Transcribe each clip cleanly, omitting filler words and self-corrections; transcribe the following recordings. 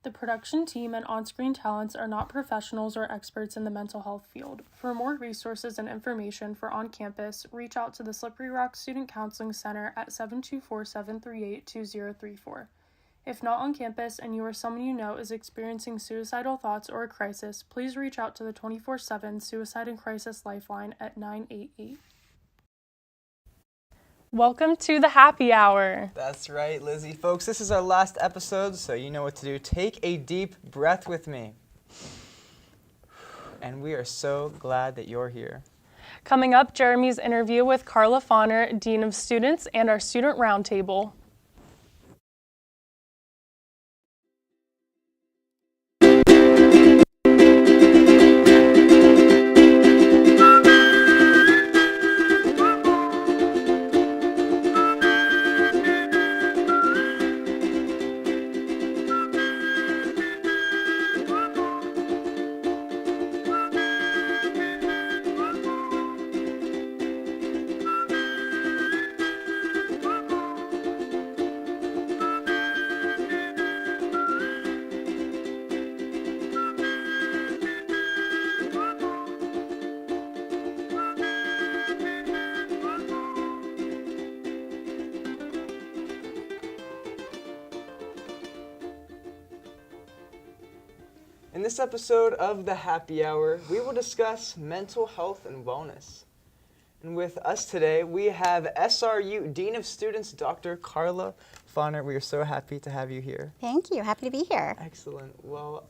The production team and on-screen talents are not professionals or experts in the mental health field. For more resources and information for on campus, reach out to the Slippery Rock Student Counseling Center at 724-738-2034. If not on campus and you or someone you know is experiencing suicidal thoughts or a crisis, please reach out to the 24/7 Suicide and Crisis Lifeline at 988. Welcome to the happy hour. That's right, Lizzie. Folks, this is our last episode, so you know what to do. Take a deep breath with me. And we are so glad that you're here. Coming up, Jeremy's interview with Carla Fauner, Dean of Students, and our Student Roundtable. In this episode of the Happy Hour, we will discuss mental health and wellness. And with us today, we have SRU Dean of Students, Dr. Carla Fauner. We are so happy to have you here. Thank you. Happy to be here. Excellent. Well,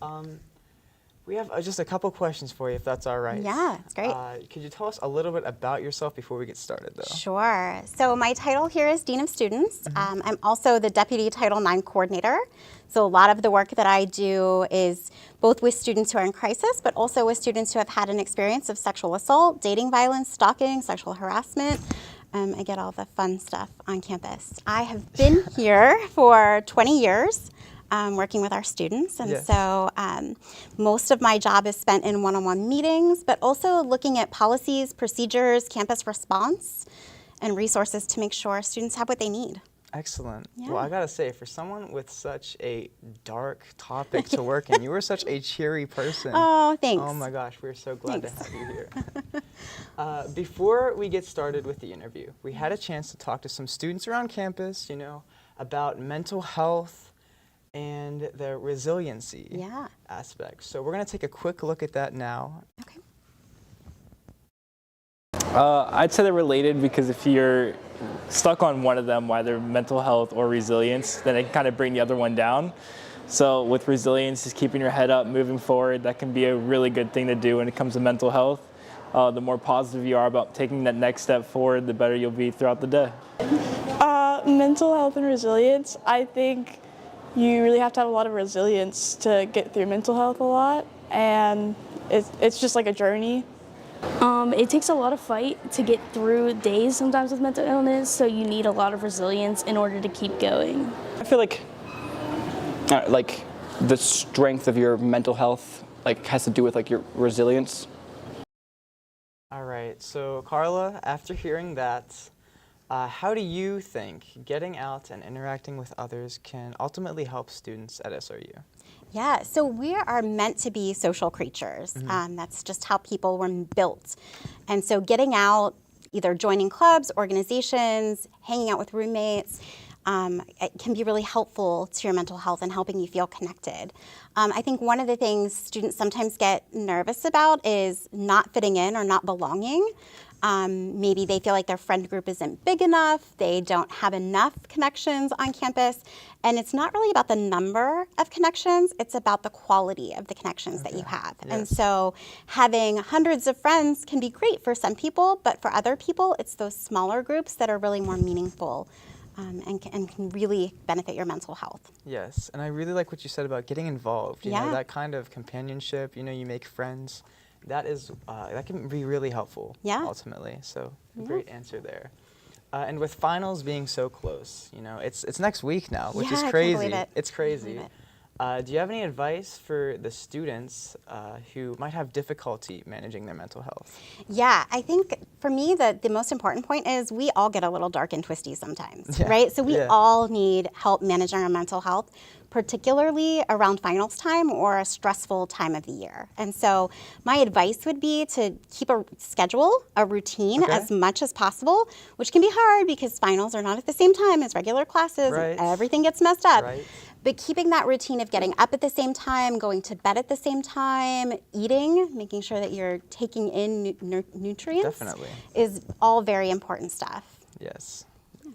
we have just a couple questions for you, if that's all right. Yeah, it's great. Could you tell us a little bit about yourself before we get started, though? Sure. So my title here is Dean of Students. I'm also the Deputy Title IX Coordinator. So a lot of the work that I do is both with students who are in crisis, but also with students who have had an experience of sexual assault, dating violence, stalking, sexual harassment. I get all the fun stuff on campus. I have been here for 20 years. Working with our students, and Yes. so most of my job is spent in one-on-one meetings, but also looking at policies, procedures, campus response, and resources to make sure students have what they need. Excellent. Yeah. Well, I gotta say, for someone with such a dark topic to work in, you are such a cheery person. Oh, thanks. Oh my gosh, we're so glad Thanks. to have you here. Before we get started with the interview, we had a chance to talk to some students around campus, about mental health and the resiliency Yeah. aspect. So we're gonna take a quick look at that now. Okay. I'd say they're related because if you're stuck on one of them, whether mental health or resilience, then it can kind of bring the other one down. So with resilience, just keeping your head up, moving forward, that can be a really good thing to do when it comes to mental health. The more positive you are about taking that next step forward, the better you'll be throughout the day. Mental health and resilience, I think you really have to have a lot of resilience to get through mental health a lot, and it's just like a journey. It takes a lot of fight to get through days sometimes with mental illness, so you need a lot of resilience in order to keep going. I feel like the strength of your mental health has to do with your resilience. All right, so Carla, after hearing that, how do you think getting out and interacting with others can ultimately help students at SRU? Yeah, so we are meant to be social creatures. That's just how people were built. And so getting out, either joining clubs, organizations, hanging out with roommates, it can be really helpful to your mental health and helping you feel connected. I think one of the things students sometimes get nervous about is not fitting in or not belonging. Maybe they feel like their friend group isn't big enough, they don't have enough connections on campus, and it's not really about the number of connections, it's about the quality of the connections that you have. Yes. And so having hundreds of friends can be great for some people, but for other people, it's those smaller groups that are really more meaningful and can really benefit your mental health. Yes, and I really like what you said about getting involved. You know, Yeah. that kind of companionship, you make friends. That can be really helpful, Yeah. ultimately. So great answer there. And with finals being so close, it's next week now, which Yeah, is I can't crazy. believe it. It's crazy. Believe Do you have any advice for the students who might have difficulty managing their mental health? Yeah, I think for me the most important point is we all get a little dark and twisty sometimes, Yeah, right? So we yeah. all need help managing our mental health, particularly around finals time or a stressful time of the year. And so my advice would be to keep a schedule, a routine Okay. as much as possible, which can be hard because finals are not at the same time as regular classes. Right. And everything gets messed up. Right. But keeping that routine of getting up at the same time, going to bed at the same time, eating, making sure that you're taking in nutrients Definitely. is all very important stuff. Yes.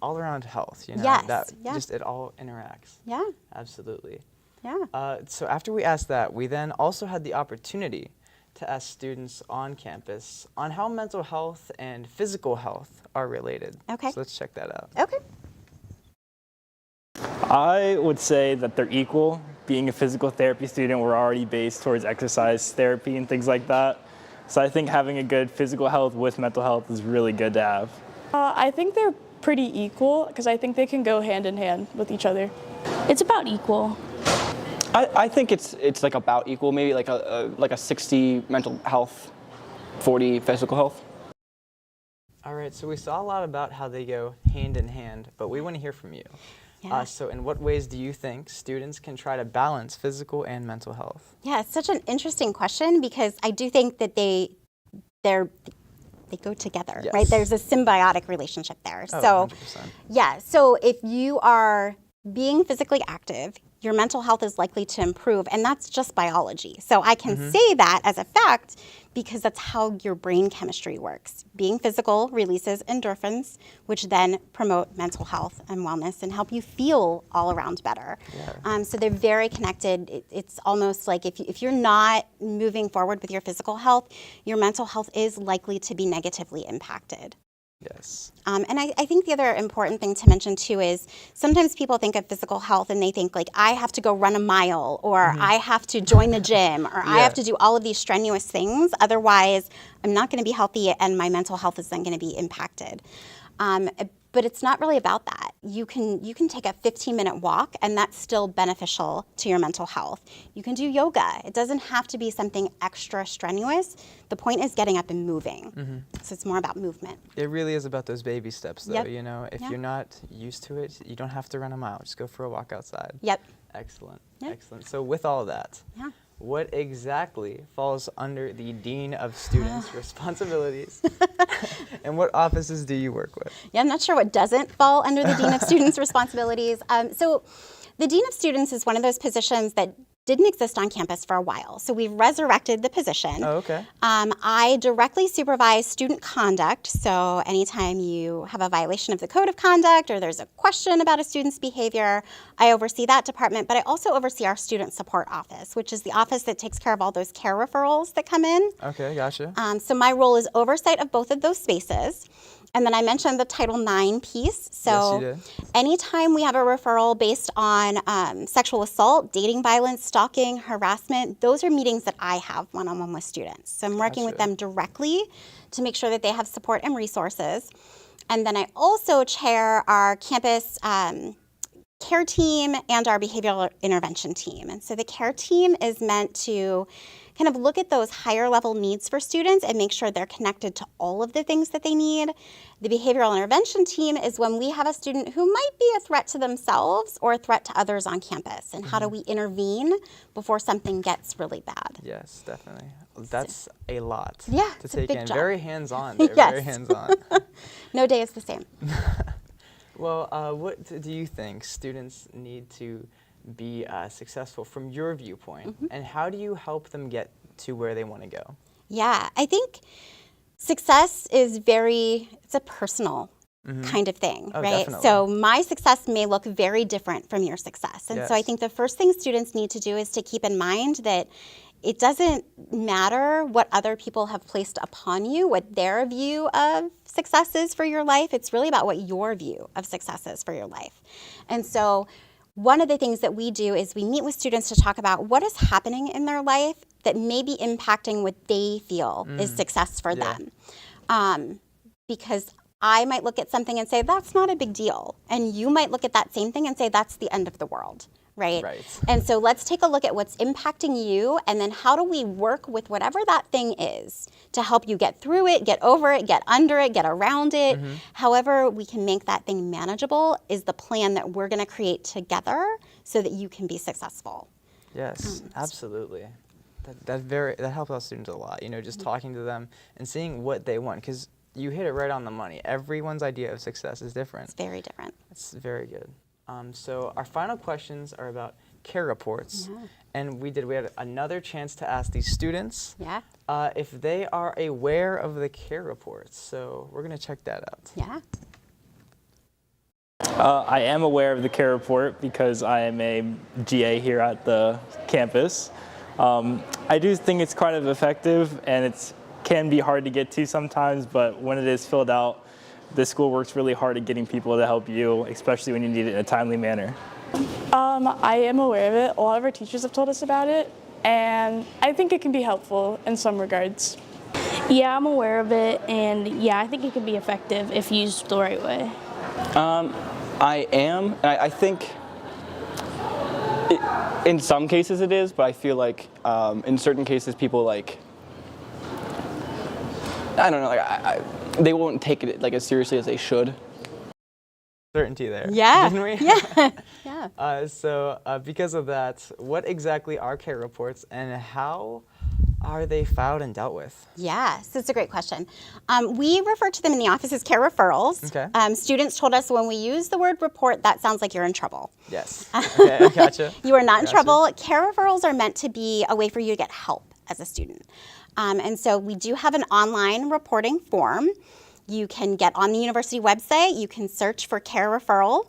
All around health, you know, Yes, that yeah. just it all interacts. Yeah, Absolutely. yeah. So after we asked that, we then also had the opportunity to ask students on campus on how mental health and physical health are related. Okay. So let's check that out. Okay. I would say that they're equal. Being a physical therapy student, we're already based towards exercise therapy and things like that. So I think having a good physical health with mental health is really good to have. I think they're pretty equal because I think they can go hand in hand with each other. It's about equal. I think it's like about equal, maybe like a 60 mental health, 40 physical health. All right, so we saw a lot about how they go hand in hand, but we want to hear from you. Yeah. So in what ways do you think students can try to balance physical and mental health? Yeah, it's such an interesting question because I do think that they go together, Yes. right? There's a symbiotic relationship there. Oh, So 100%. yeah, so if you are being physically active, your mental health is likely to improve, and that's just biology. So I can say that as a fact because that's how your brain chemistry works. Being physical releases endorphins, which then promote mental health and wellness and help you feel all around better. Yeah. So they're very connected. It's almost like if you're not moving forward with your physical health, your mental health is likely to be negatively impacted. Yes. And I think the other important thing to mention too is sometimes people think of physical health and they think like I have to go run a mile or I have to join the gym or I Yeah. have to do all of these strenuous things. Otherwise, I'm not going to be healthy and my mental health is then going to be impacted. But it's not really about that. You can take a 15-minute walk and that's still beneficial to your mental health. You can do yoga. It doesn't have to be something extra strenuous. The point is getting up and moving. So it's more about movement. It really is about those baby steps, though. Yep. You know, if Yeah. you're not used to it, you don't have to run a mile. Just go for a walk outside. Yep. Excellent. Yeah. Excellent. So with all that, Yeah. what exactly falls under the Dean of Students' responsibilities? And what offices do you work with? Yeah, I'm not sure what doesn't fall under the Dean of Students' responsibilities. So the Dean of Students is one of those positions that didn't exist on campus for a while. So we've resurrected the position. Oh, okay. I directly supervise student conduct. So anytime you have a violation of the code of conduct or there's a question about a student's behavior, I oversee that department. But I also oversee our student support office, which is the office that takes care of all those care referrals that come in. Okay, gotcha. So my role is oversight of both of those spaces. And then I mentioned the Title IX piece. So Yes, you did. anytime we have a referral based on sexual assault, dating violence, stalking, harassment, those are meetings that I have one-on-one with students. So I'm working with Gotcha. them directly to make sure that they have support and resources. And then I also chair our campus care team and our behavioral intervention team. And so the care team is meant to kind of look at those higher level needs for students and make sure they're connected to all of the things that they need. The behavioral intervention team is when we have a student who might be a threat to themselves or a threat to others on campus. And how do we intervene before something gets really bad? Yes, definitely. That's a lot Yeah, to it's a take big in. job. Very hands-on. They're Yes. very hands-on. No day is the same. Well, what do you think students need to be successful from your viewpoint, and how do you help them get to where they want to go? Yeah, I think success is it's a personal kind of thing, Oh, right? definitely. So my success may look very different from your success. And so I Yes. think the first thing students need to do is to keep in mind that it doesn't matter what other people have placed upon you, what their view of success is for your life. It's really about what your view of success is for your life. And so one of the things that we do is we meet with students to talk about what is happening in their life that may be impacting what they feel is success for Yeah. them. Because I might look at something and say, that's not a big deal. And you might look at that same thing and say, that's the end of the world. right? Right. And so let's take a look at what's impacting you, and then how do we work with whatever that thing is to help you get through it, get over it, get under it, get around it. However we can make that thing manageable is the plan that we're going to create together so that you can be successful. Yes, absolutely. That helps our students a lot, just talking to them and seeing what they want, because you hit it right on the money. Everyone's idea of success is different. It's very different. It's very good. So our final questions are about care reports. And we had another chance to ask these students if they are aware of the care reports. So we're going to check that out. Yeah. I am aware of the care report because I am a GA here at the campus. I do think it's kind of effective, and it can be hard to get to sometimes, but when it is filled out, the school works really hard at getting people to help you, especially when you need it in a timely manner. I am aware of it. A lot of our teachers have told us about it, and I think it can be helpful in some regards. Yeah, I'm aware of it, and yeah, I think it can be effective if used the right way. I am, and I think in some cases it is, but I feel like in certain cases people I don't know, they won't take it as seriously as they should. Certainty there. Yeah. Didn't we? Yeah. Yeah. So because of that, what exactly are care reports and how are they filed and dealt with? Yeah, so it's a great question. We refer to them in the office as care referrals. Okay. Students told us when we use the word report, that sounds like you're in trouble. Yes. Okay, I gotcha. You are not in Gotcha. trouble. Care referrals are meant to be a way for you to get help as a student. And so we do have an online reporting form. You can get on the university website. You can search for care referral.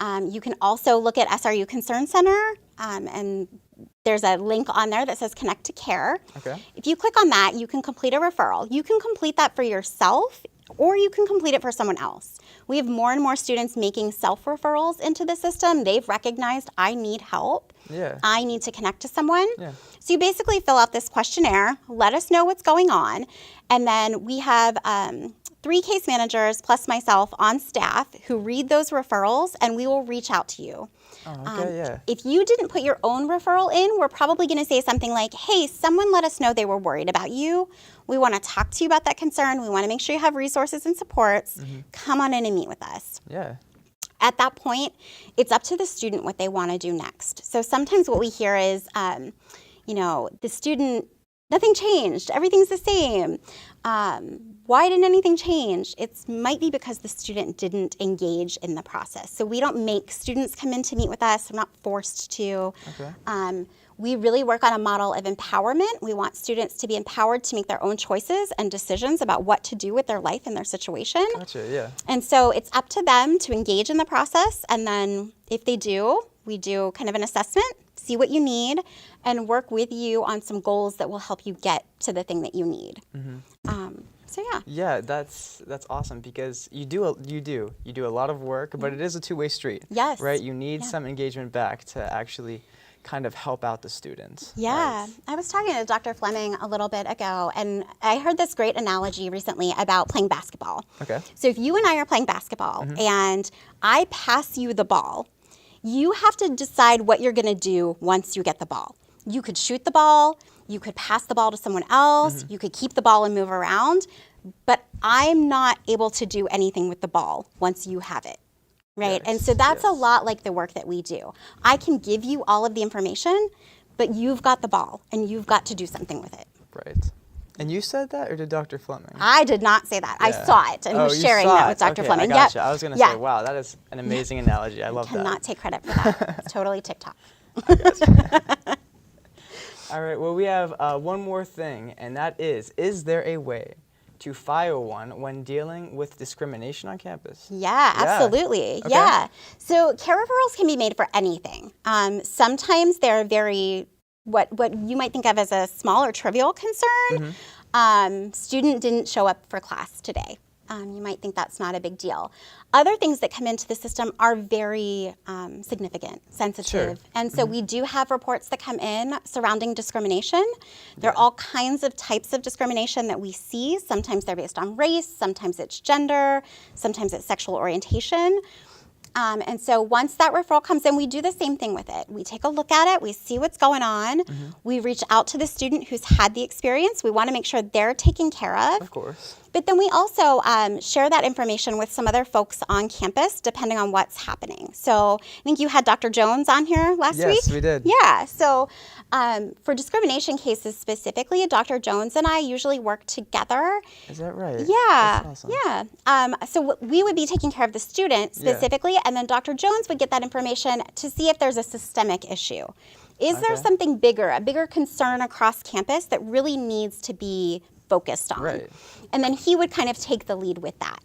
You can also look at SRU Concern Center, and there's a link on there that says Connect to Care. Okay. If you click on that, you can complete a referral. You can complete that for yourself, or you can complete it for someone else. We have more and more students making self-referrals into the system. They've recognized, I need help. Yeah. I need to connect to someone. Yeah. So you basically fill out this questionnaire, let us know what's going on, and then we have 3 case managers plus myself on staff who read those referrals, and we will reach out to you. Oh, okay, yeah. If you didn't put your own referral in, we're probably going to say something like, hey, someone let us know they were worried about you. We want to talk to you about that concern. We want to make sure you have resources and supports. Come on in and meet with us. Yeah. At that point, it's up to the student what they want to do next. So sometimes what we hear is, the student, nothing changed. Everything's the same. Why didn't anything change? It might be because the student didn't engage in the process. So we don't make students come in to meet with us. We're not forced to. Okay. We really work on a model of empowerment. We want students to be empowered to make their own choices and decisions about what to do with their life and their situation. Gotcha, yeah. And so it's up to them to engage in the process. And then if they do, we do kind of an assessment, see what you need, and work with you on some goals that will help you get to the thing that you need. So yeah. Yeah, that's awesome because you do a lot of work, but it is a two-way street. Yes. Right? You need some engagement back to actually kind of help out the students. Yeah. Right? I was talking to Dr. Fleming a little bit ago, and I heard this great analogy recently about playing basketball. Okay. So if you and I are playing basketball and I pass you the ball, you have to decide what you're going to do once you get the ball. You could shoot the ball, you could pass the ball to someone else, you could keep the ball and move around, but I'm not able to do anything with the ball once you have it. Right? Yes, And so that's a yes. lot like the work that we do. I can give you all of the information, but you've got the ball and you've got to do something with it. Right. And you said that, or did Dr. Fleming? I did not say that. I Yeah. saw it and was you sharing saw that it. with Dr. Okay, Fleming. I gotcha. Yep. I was going to Yeah. say, wow, that is an amazing analogy. I love that. Cannot take credit for that. It's totally TikTok. All right, well, we have one more thing, and that is there a way to file one when dealing with discrimination on campus? Yeah, absolutely. Okay. Yeah. So care referrals can be made for anything. Sometimes they're very, what you might think of as a small or trivial concern. Student didn't show up for class today. You might think that's not a big deal. Other things that come into the system are very significant, sensitive. Sure. And so we do have reports that come in surrounding discrimination. There are all kinds of types of discrimination that we see. Sometimes they're based on race, sometimes it's gender, sometimes it's sexual orientation. And so once that referral comes in, we do the same thing with it. We take a look at it, we see what's going on, we reach out to the student who's had the experience. We want to make sure they're taken care of. Of course. But then we also share that information with some other folks on campus, depending on what's happening. So I think you had Dr. Jones on here last week. Yes, we did. Yeah. So for discrimination cases specifically, Dr. Jones and I usually work together. Is that right? Yeah. That's awesome. Yeah. So we would be taking care of the student specifically, and then Dr. Jones would get that information to see if there's a systemic issue. Is there something bigger, a bigger concern across campus that really needs to be focused on? Right. And then he would kind of take the lead with that.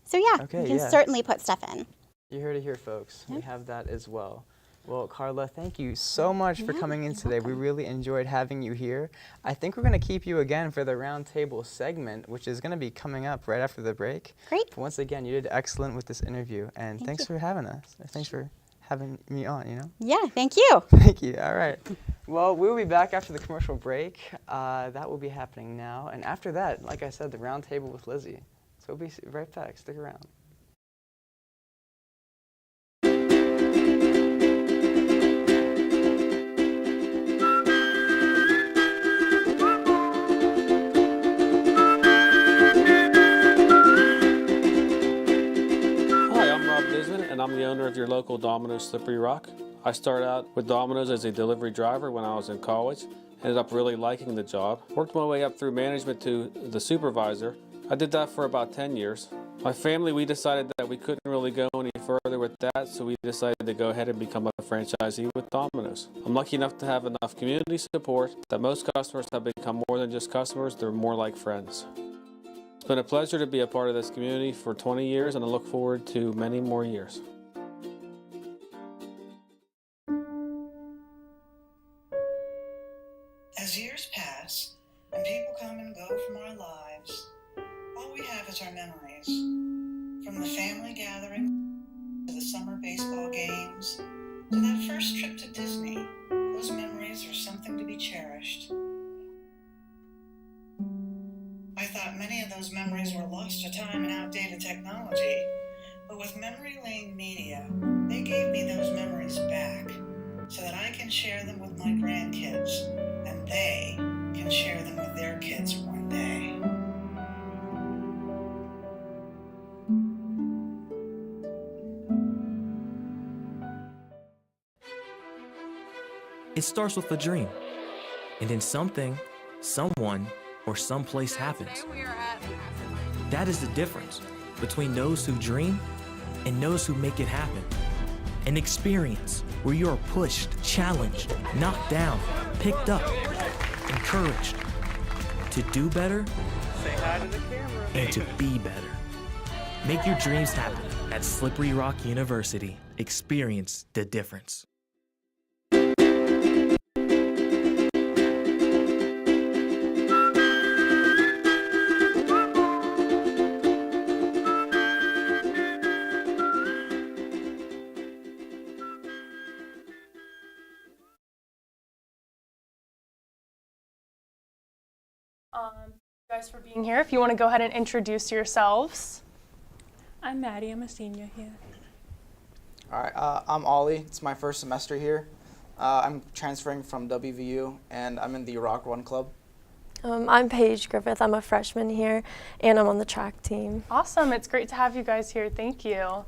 So yeah, you can certainly put stuff in. You heard it here, folks. We have that as well. Well, Carla, thank you so much for coming in today. We really enjoyed having you here. I think we're going to keep you again for the roundtable segment, which is going to be coming up right after the break. Great. But once again, you did excellent with this interview, and thanks for having us. Thanks for having me on, you know? Yeah, thank you. Thank you. All right. Well, we'll be back after the commercial break. That will be happening now. And after that, like I said, the roundtable with Lizzie. So we'll be right back. Stick around. And I'm the owner of your local Domino's Slippery Rock. I started out with Domino's as a delivery driver when I was in college. Ended up really liking the job. Worked my way up through management to the supervisor. I did that for about 10 years. My family, we decided that we couldn't really go any further with that, so we decided to go ahead and become a franchisee with Domino's. I'm lucky enough to have enough community support that most customers have become more than just customers, they're more like friends. It's been a pleasure to be a part of this community for 20 years, and I look forward to many more years. As years pass and people come and go from our lives, all we have is our memories. From the family gathering to the summer baseball games to that first trip to Disney, those memories are something to be cherished. I thought many of those memories were lost to time and outdated technology, but with Memory Lane Media, they gave me those memories back so that I can share them with my grandkids, and they can share them with their kids one day. It starts with a dream, and then something, someone, or someplace happens. That is the difference between those who dream and those who make it happen. An experience where you are pushed, challenged, knocked down, picked up, encouraged to do better and to be better. Make your dreams happen at Slippery Rock University. Experience the difference. You guys for being here. If you want to go ahead and introduce yourselves. I'm Maddie. I'm a senior here. All right, I'm Ollie. It's my first semester here. I'm transferring from WVU, and I'm in the Rock Run Club. I'm Paige Griffith. I'm a freshman here, and I'm on the track team. Awesome. It's great to have you guys here. Thank you.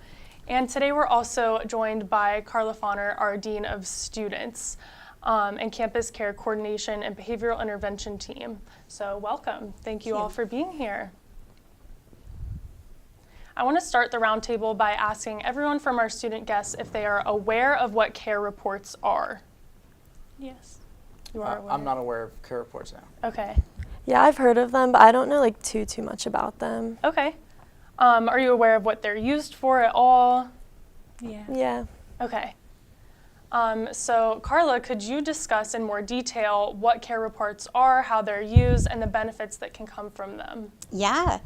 And today we're also joined by Carla Fauner, our Dean of Students, and Campus Care Coordination and Behavioral Intervention Team. So welcome. Thank you all for being here. I want to start the roundtable by asking everyone from our student guests if they are aware of what care reports are. Yes. You are aware? I'm not aware of care reports now. Okay. Yeah, I've heard of them, but I don't know like too much about them. Okay. Are you aware of what they're used for at all? Yeah. Yeah. Okay. So Carla, could you discuss in more detail what care reports are, how they're used, and the benefits that can come from them? Yeah.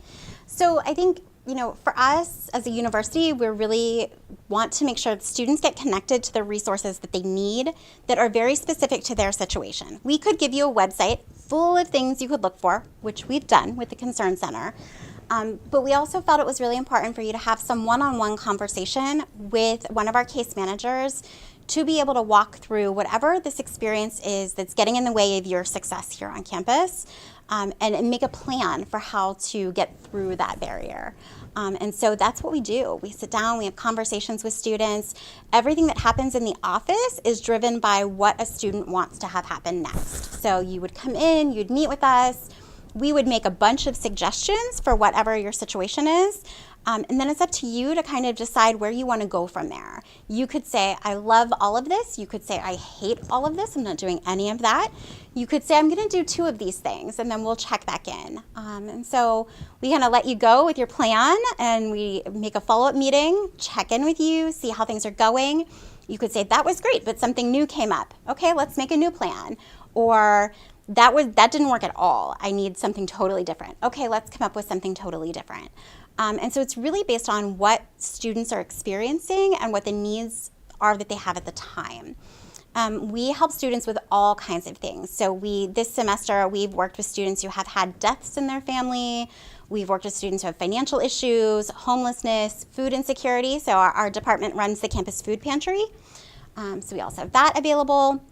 So I think, you know, for us as a university, we really want to make sure that students get connected to the resources that they need that are very specific to their situation. We could give you a website full of things you could look for, which we've done with the Concern Center. But we also felt it was really important for you to have some one-on-one conversation with one of our case managers to be able to walk through whatever this experience is that's getting in the way of your success here on campus, and make a plan for how to get through that barrier. And so that's what we do. We sit down, we have conversations with students. Everything that happens in the office is driven by what a student wants to have happen next. So you would come in, you'd meet with us, we would make a bunch of suggestions for whatever your situation is. And then it's up to you to kind of decide where you want to go from there. You could say, I love all of this. You could say, I hate all of this. I'm not doing any of that. You could say, I'm going to do 2 of these things, and then we'll check back in. And so we kind of let you go with your plan, and we make a follow-up meeting, check in with you, see how things are going. You could say, that was great, but something new came up. Okay, let's make a new plan. Or that didn't work at all. I need something totally different. Okay, let's come up with something totally different. And so it's really based on what students are experiencing and what the needs are that they have at the time. We help students with all kinds of things. So this semester, we've worked with students who have had deaths in their family. We've worked with students who have financial issues, homelessness, food insecurity. So our department runs the campus food pantry. So we also have that available.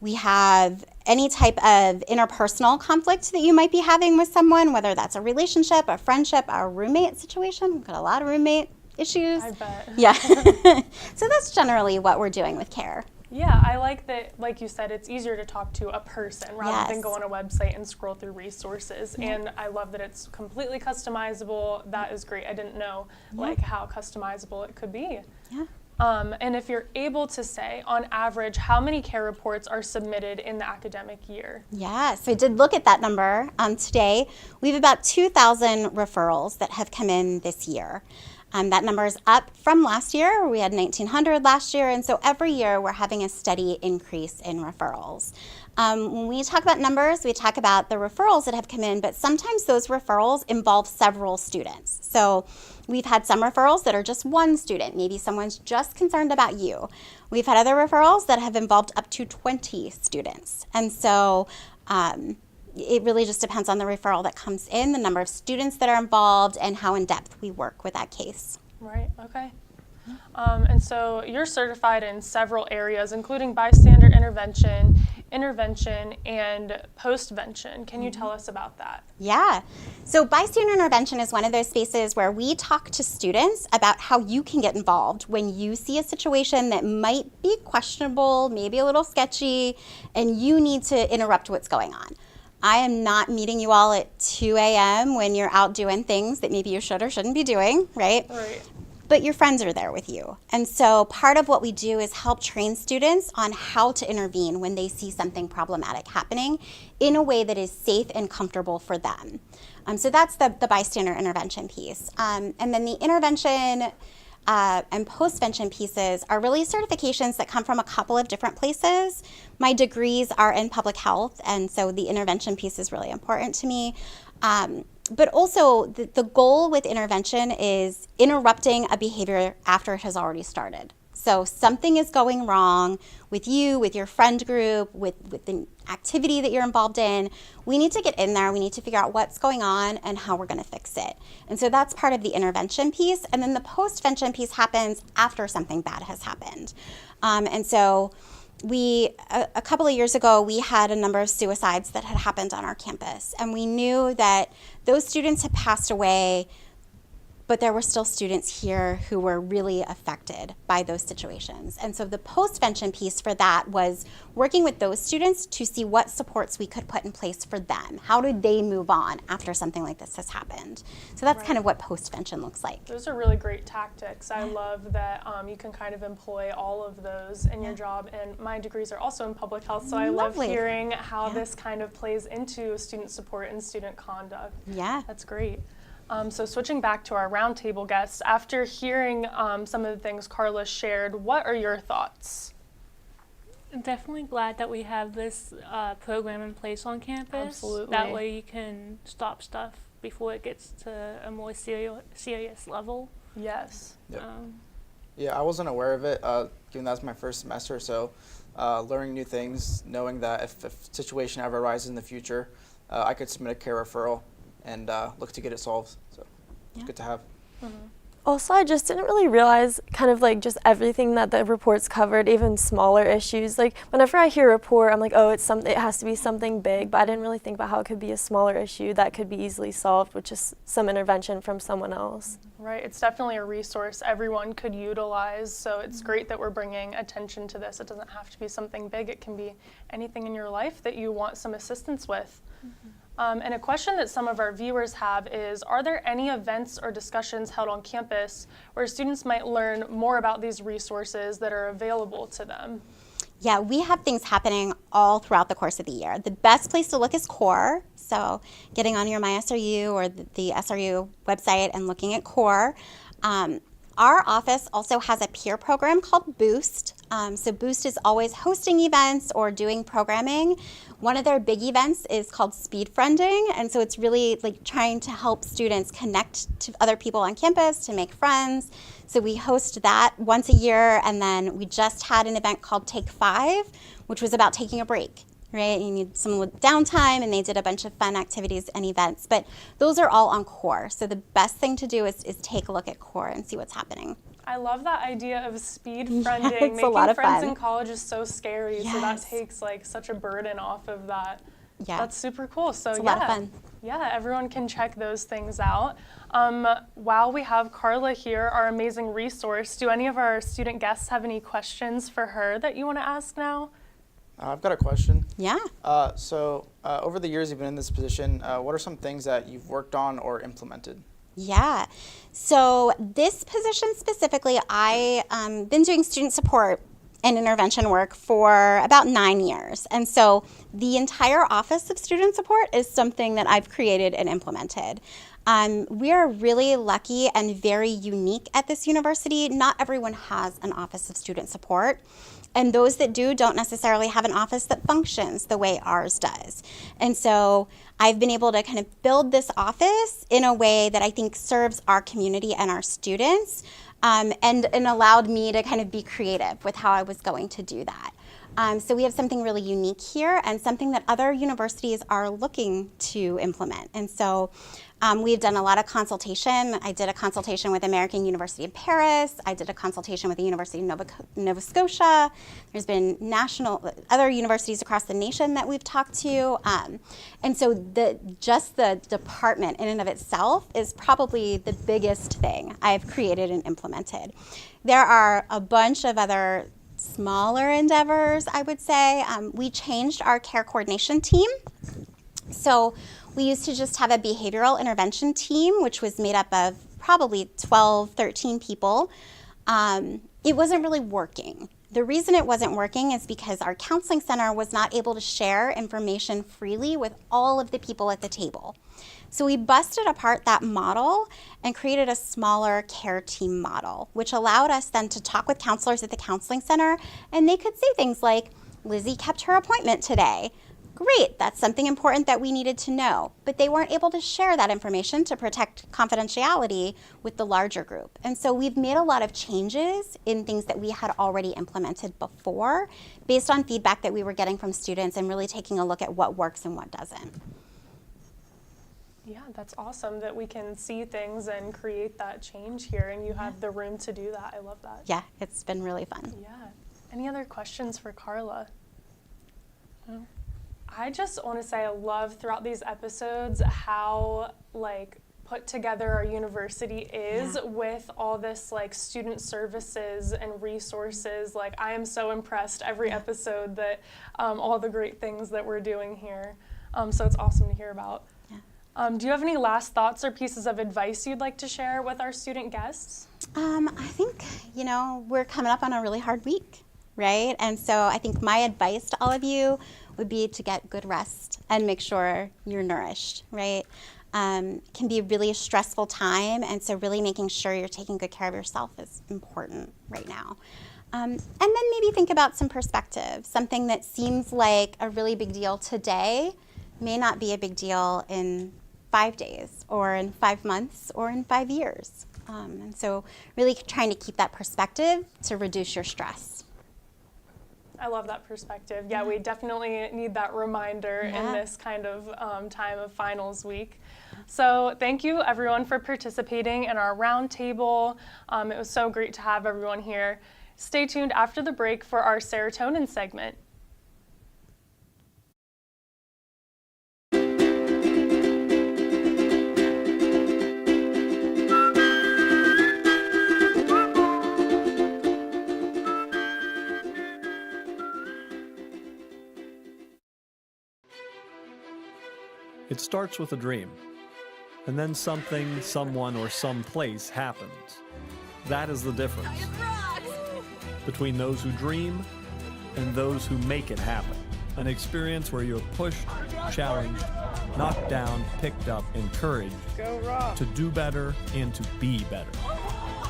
We have any type of interpersonal conflict that you might be having with someone, whether that's a relationship, a friendship, a roommate situation. We've got a lot of roommate issues. I bet. Yeah. So that's generally what we're doing with CARE. Yeah, I like that, like you said, it's easier to talk to a person rather than Yes. go on a website and scroll through resources. Yeah. And I love that it's completely customizable. That is great. I didn't know like how customizable it could be. Yeah. And if you're able to say, on average, how many CARE reports are submitted in the academic year? Yeah, so I did look at that number today. We have about 2,000 referrals that have come in this year. That number is up from last year. We had 1,900 last year, and so every year we're having a steady increase in referrals. When we talk about numbers, we talk about the referrals that have come in, but sometimes those referrals involve several students. So we've had some referrals that are just one student. Maybe someone's just concerned about you. We've had other referrals that have involved up to 20 students. And so it really just depends on the referral that comes in, the number of students that are involved, and how in depth we work with that case. Right, okay. And so you're certified in several areas, including bystander intervention, and postvention. Can you tell us about that? Yeah. So bystander intervention is one of those spaces where we talk to students about how you can get involved when you see a situation that might be questionable, maybe a little sketchy, and you need to interrupt what's going on. I am not meeting you all at 2 a.m. when you're out doing things that maybe you should or shouldn't be doing, right? Right. But your friends are there with you. And so part of what we do is help train students on how to intervene when they see something problematic happening in a way that is safe and comfortable for them. So that's the bystander intervention piece. And then the intervention and postvention pieces are really certifications that come from a couple of different places. My degrees are in public health, and so the intervention piece is really important to me. But also, the goal with intervention is interrupting a behavior after it has already started. So something is going wrong with you, with your friend group, with the activity that you're involved in. We need to get in there. We need to figure out what's going on and how we're going to fix it. And so that's part of the intervention piece. And then the postvention piece happens after something bad has happened. And so a couple of years ago, we had a number of suicides that had happened on our campus. And we knew that those students had passed away, but there were still students here who were really affected by those situations. And so the postvention piece for that was working with those students to see what supports we could put in place for them. How did they move on after something like this has happened? So that's kind of what postvention looks like. Those are really great tactics. I love that you can kind of employ all of those in your job. And my degrees are also in public health, so I love hearing how this kind of plays into student support and student conduct. Yeah. That's great. So switching back to our roundtable guests, after hearing some of the things Carla shared, what are your thoughts? I'm definitely glad that we have this program in place on campus. Absolutely. That way you can stop stuff before it gets to a more serious level. Yes. Yep. Yeah, I wasn't aware of it, given that was my first semester, so learning new things, knowing that if a situation ever arises in the future, I could submit a CARE referral and look to get it solved. So it's good to have. Also, I just didn't really realize kind of like just everything that the reports covered, even smaller issues. Like whenever I hear a report, I'm like, oh, it has to be something big, but I didn't really think about how it could be a smaller issue that could be easily solved with just some intervention from someone else. Right, it's definitely a resource everyone could utilize, so it's great that we're bringing attention to this. It doesn't have to be something big, it can be anything in your life that you want some assistance with. And a question that some of our viewers have is, are there any events or discussions held on campus where students might learn more about these resources that are available to them? Yeah, we have things happening all throughout the course of the year. The best place to look is CORE, so getting on your MySRU or the SRU website and looking at CORE. Our office also has a peer program called Boost. So Boost is always hosting events or doing programming. One of their big events is called Speed Friending, and so it's really like trying to help students connect to other people on campus, to make friends. So we host that once a year, and then we just had an event called Take 5, which was about taking a break. Right, you need someone with downtime, and they did a bunch of fun activities and events. But those are all on CORE. So the best thing to do is take a look at CORE and see what's happening. I love that idea of speed friending. Yeah, it's Making a lot of friends fun. in college is so scary, so that Yes. takes like such a burden off of that. Yeah. That's super cool. So It's a yeah, lot of fun. Yeah, everyone can check those things out. While we have Carla here, our amazing resource, do any of our student guests have any questions for her that you want to ask now? I've got a question. Yeah. So over the years you've been in this position, what are some things that you've worked on or implemented? Yeah. So this position specifically, I've been doing student support and intervention work for about 9 years. And so the entire Office of Student Support is something that I've created and implemented. We are really lucky and very unique at this university. Not everyone has an Office of Student Support. And those that do don't necessarily have an office that functions the way ours does. And so I've been able to kind of build this office in a way that I think serves our community and our students, and allowed me to kind of be creative with how I was going to do that. So we have something really unique here and something that other universities are looking to implement. And so we've done a lot of consultation. I did a consultation with American University of Paris. I did a consultation with the University of Nova Scotia. There's been other universities across the nation that we've talked to. And so just the department in and of itself is probably the biggest thing I've created and implemented. There are a bunch of other smaller endeavors, I would say. We changed our care coordination team. So we used to just have a behavioral intervention team, which was made up of probably 12, 13 people. It wasn't really working. The reason it wasn't working is because our counseling center was not able to share information freely with all of the people at the table. So we busted apart that model and created a smaller care team model, which allowed us then to talk with counselors at the counseling center, and they could say things like, Lizzie kept her appointment today. Great, that's something important that we needed to know. But they weren't able to share that information to protect confidentiality with the larger group. And so we've made a lot of changes in things that we had already implemented before based on feedback that we were getting from students and really taking a look at what works and what doesn't. Yeah, that's awesome that we can see things and create that change here, and you have the room to do that. I love that. Yeah, it's been really fun. Yeah. Any other questions for Carla? No? I just want to say I love throughout these episodes how put together our university is with all this student services and resources. I am so impressed every episode that all the great things that we're doing here. So it's awesome to hear about. Do you have any last thoughts or pieces of advice you'd like to share with our student guests? I think, we're coming up on a really hard week, right? And so I think my advice to all of you would be to get good rest and make sure you're nourished, right? It can be a really stressful time, and so really making sure you're taking good care of yourself is important right now. And then maybe think about some perspective. Something that seems like a really big deal today may not be a big deal in 5 days or in 5 months or in 5 years. And so really trying to keep that perspective to reduce your stress. I love that perspective. Yeah, we definitely need that reminder in this kind of time of finals week. So thank you everyone for participating in our roundtable. It was so great to have everyone here. Stay tuned after the break for our serotonin segment. It starts with a dream, and then something, someone, or someplace happens. That is the difference between those who dream and those who make it happen. An experience where you are pushed, challenged, knocked down, picked up, encouraged to do better and to be better.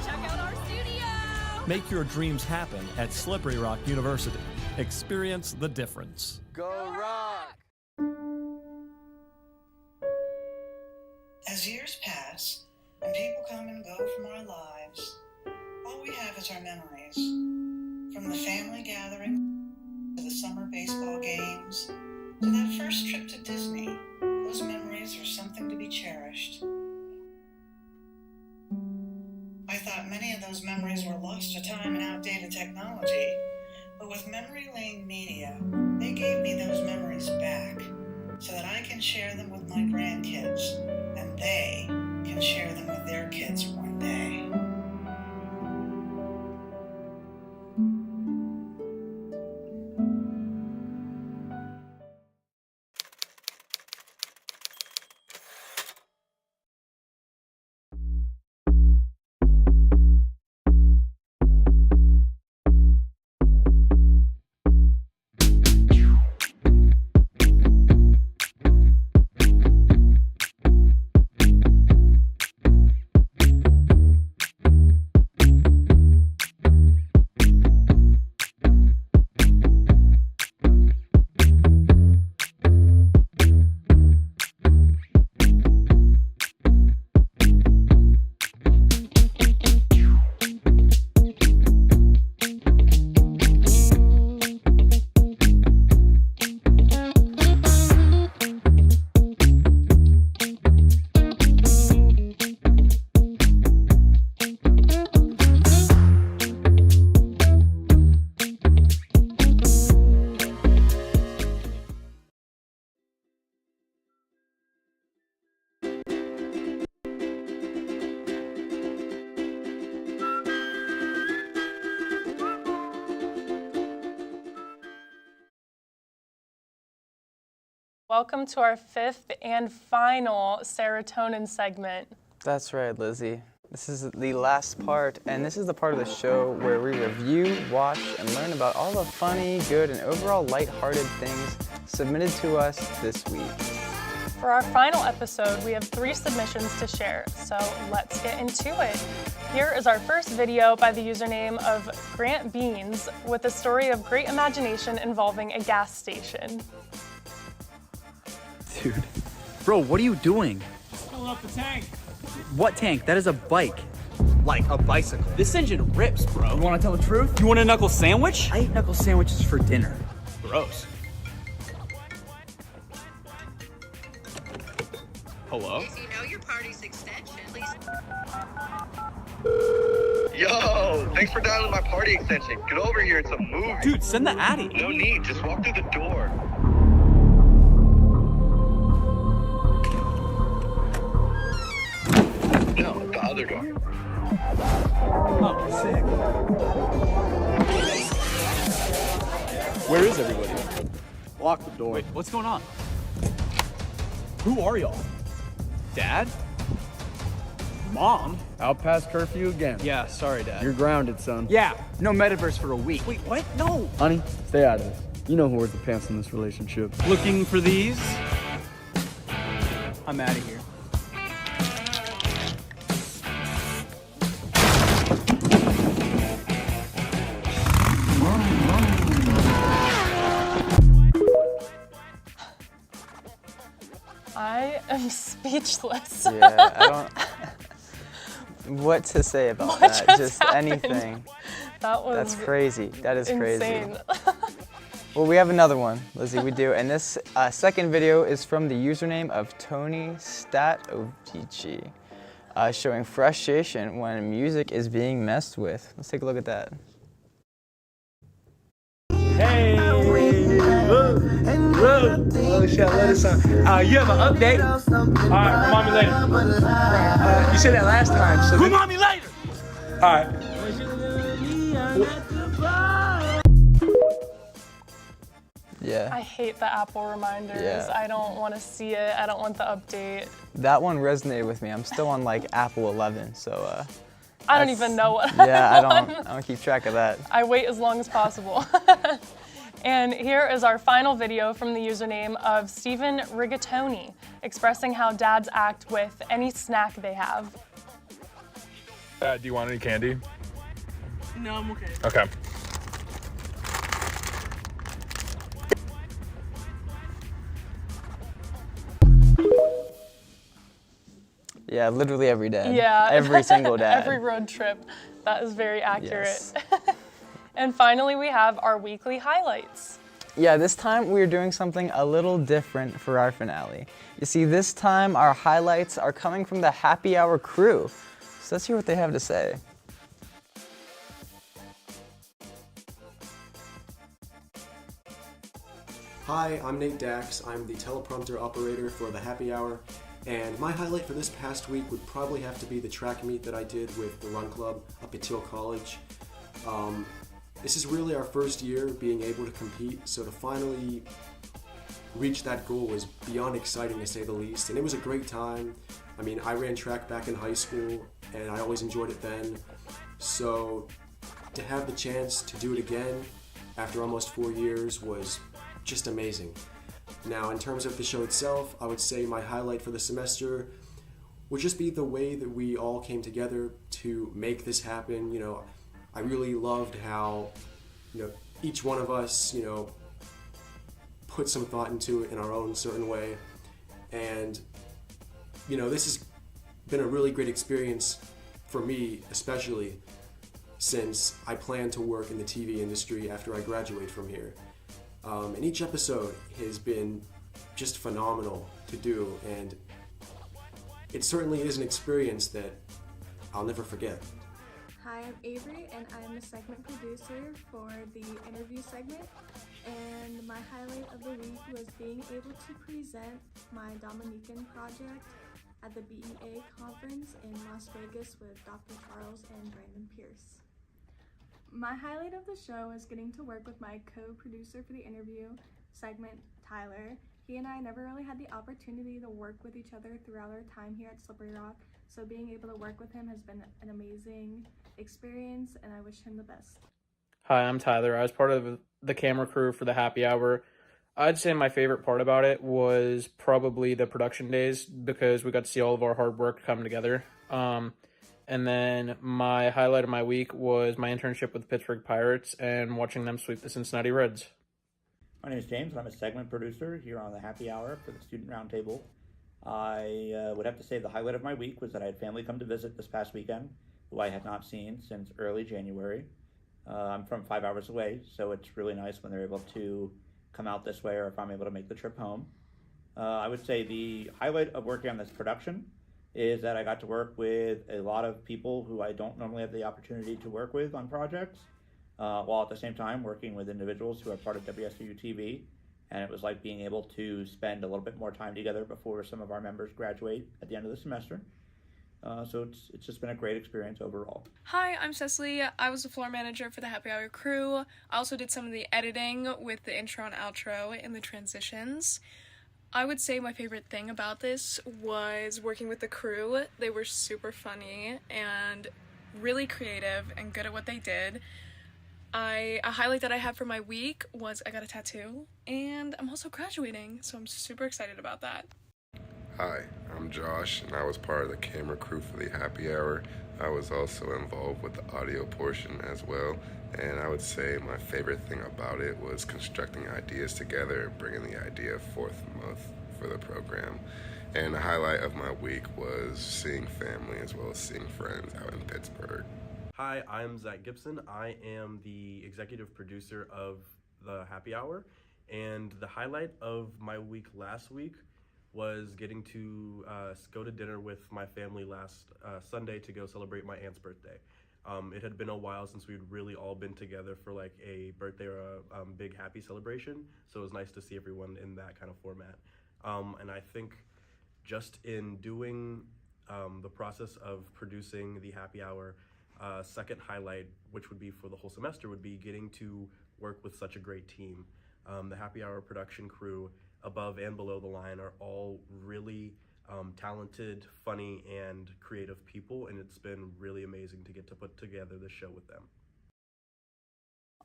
Check out our studio! Make your dreams happen at Slippery Rock University. Experience the difference. Go Rock! As years pass and people come and go from our lives, all we have is our memories. From the family gathering to the summer baseball games to that first trip to Disney, those memories are something to be cherished. I thought many of those memories were lost to time and outdated technology, but with Memory Lane Media, they gave me those memories back so that I can share them with my grandkids, and they can share them with their kids one day. Welcome to our fifth and final serotonin segment. That's right, Lizzie. This is the last part, and this is the part of the show where we review, watch, and learn about all the funny, good, and overall lighthearted things submitted to us this week. For our final episode, we have 3 submissions to share, so let's get into it. Here is our first video by the username of Grant Beans with a story of great imagination involving a gas station. Dude. Bro, what are you doing? Filling up the tank. What tank? That is a bike. Like a bicycle. This engine rips, bro. You want to tell the truth? You want a knuckle sandwich? I eat knuckle sandwiches for dinner. Gross. Hello? If you know your party's extension, please. Yo, thanks for dialing my party extension. Get over here, it's a movie. Dude, send the Addy. No need, just walk through the door. No, the other door. Oh, sick. Where is everybody? Lock the door. Wait, what's going on? Who are y'all? Dad? Mom? Out past curfew again. Yeah, sorry, Dad. You're grounded, son. Yeah, no metaverse for a week. Wait, what? No. Honey, stay out of this. You know who wears the pants in this relationship. Looking for these? I'm out of here. I am speechless. Yeah, I don't... what to say about What that? just Just happened? anything. That was That's crazy. That is insane. crazy. Well, we have another one, Lizzie, we do. And this second video is from the username of Tony Statovici, showing frustration when music is being messed with. Let's take a look at that. Hey, look. Oh shit, I love this song. You have an update? Alright, remind me later. You said that last time, so remind me later! Alright. Yeah. I hate the Apple reminders. Yeah. I don't want to see it. I don't want the update. That one resonated with me. I'm still on like Apple 11, so I don't even know what yeah, I'm I don't keep track of that. I wait as long as possible. And here is our final video from the username of Stephen Rigatoni, expressing how dads act with any snack they have. Do you want any candy? No, I'm okay. Okay. Yeah, literally every day. Yeah. Every single day. Every road trip. That is very accurate. Yes. And finally, we have our weekly highlights. Yeah, this time we're doing something a little different for our finale. You see, this time our highlights are coming from the Happy Hour crew. So let's hear what they have to say. Hi, I'm Nate Dax. I'm the teleprompter operator for the Happy Hour. And my highlight for this past week would probably have to be the track meet that I did with the Run Club up at Teal College. This is really our first year being able to compete, so to finally reach that goal was beyond exciting to say the least. And it was a great time. I mean, I ran track back in high school and I always enjoyed it then. So to have the chance to do it again after almost 4 years was just amazing. Now, in terms of the show itself, I would say my highlight for the semester would just be the way that we all came together to make this happen. You know, I really loved how, each one of us, put some thought into it in our own certain way. And, this has been a really great experience for me, especially since I plan to work in the TV industry after I graduate from here. And each episode has been just phenomenal to do, and it certainly is an experience that I'll never forget. Hi, I'm Avery, and I'm a segment producer for the interview segment. And my highlight of the week was being able to present my Dominican project at the BEA conference in Las Vegas with Dr. Charles and Brandon Pierce. My highlight of the show is getting to work with my co-producer for the interview segment, Tyler. He and I never really had the opportunity to work with each other throughout our time here at Slippery Rock, so being able to work with him has been an amazing experience, and I wish him the best. Hi, I'm Tyler. I was part of the camera crew for the Happy Hour. I'd say my favorite part about it was probably the production days, because we got to see all of our hard work come together. And then my highlight of my week was my internship with the Pittsburgh Pirates and watching them sweep the Cincinnati Reds. My name is James, and I'm a segment producer here on the Happy Hour for the Student Roundtable. I would have to say the highlight of my week was that I had family come to visit this past weekend, who I had not seen since early January. I'm from 5 hours away, so it's really nice when they're able to come out this way, or if I'm able to make the trip home. I would say the highlight of working on this production is that I got to work with a lot of people who I don't normally have the opportunity to work with on projects, while at the same time working with individuals who are part of WSRU-TV. And it was like being able to spend a little bit more time together before some of our members graduate at the end of the semester. So it's just been a great experience overall. Hi, I'm Cecily. I was the floor manager for the Happy Hour crew. I also did some of the editing with the intro and outro and the transitions. I would say my favorite thing about this was working with the crew. They were super funny and really creative and good at what they did. A highlight that I had for my week was I got a tattoo, and I'm also graduating, so I'm super excited about that. Hi, I'm Josh, and I was part of the camera crew for the Happy Hour. I was also involved with the audio portion as well, and I would say my favorite thing about it was constructing ideas together and bringing the idea forth for the program. And the highlight of my week was seeing family as well as seeing friends out in Pittsburgh. Hi, I'm Zach Gibson. I am the executive producer of the happy hour. And the highlight of my week last week was getting to go to dinner with my family last Sunday to go celebrate my aunt's birthday. It had been a while since we'd really all been together for like a birthday or a big happy celebration, so it was nice to see everyone in that kind of format. And I think just in doing the process of producing the happy hour, second highlight, which would be for the whole semester, would be getting to work with such a great team. The happy hour production crew above and below the line are all really talented, funny, and creative people, and it's been really amazing to get to put together this show with them.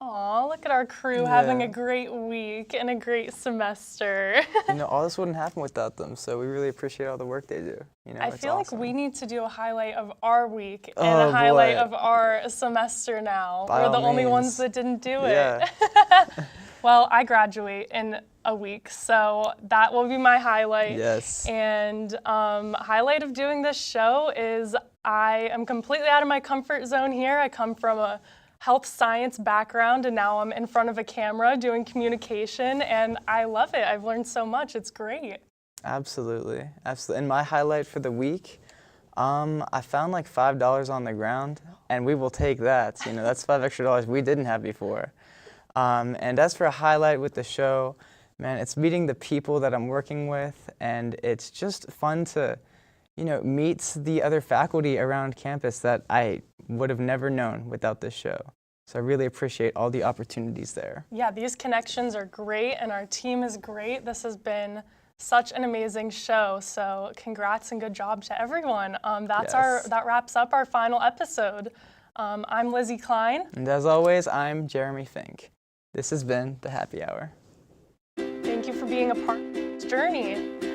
Aw, look at our crew having a great week and a great semester. You know, all this wouldn't happen without them, so we really appreciate all the work they do. You know, I it's feel awesome. like we need to do a highlight of our week and a highlight of our semester now. By We're the all only means. ones that didn't do it. Yeah. Well, I graduate in a week, so that will be my highlight. Yes. And highlight of doing this show is I am completely out of my comfort zone here. I come from a health science background, and now I'm in front of a camera doing communication, and I love it. I've learned so much. It's great. Absolutely. Absolutely. And my highlight for the week, I found like $5 on the ground, and we will take that. You know, that's $5 extra we didn't have before. And as for a highlight with the show, man, it's meeting the people that I'm working with, and it's just fun to, you know, meet the other faculty around campus that I would have never known without this show. So I really appreciate all the opportunities there. Yeah, these connections are great, and our team is great. This has been such an amazing show, so congrats and good job to everyone. That wraps up our final episode. I'm Lizzie Klein. And as always, I'm Jeremy Fink. This has been The Happy Hour. Thank you for being a part of this journey.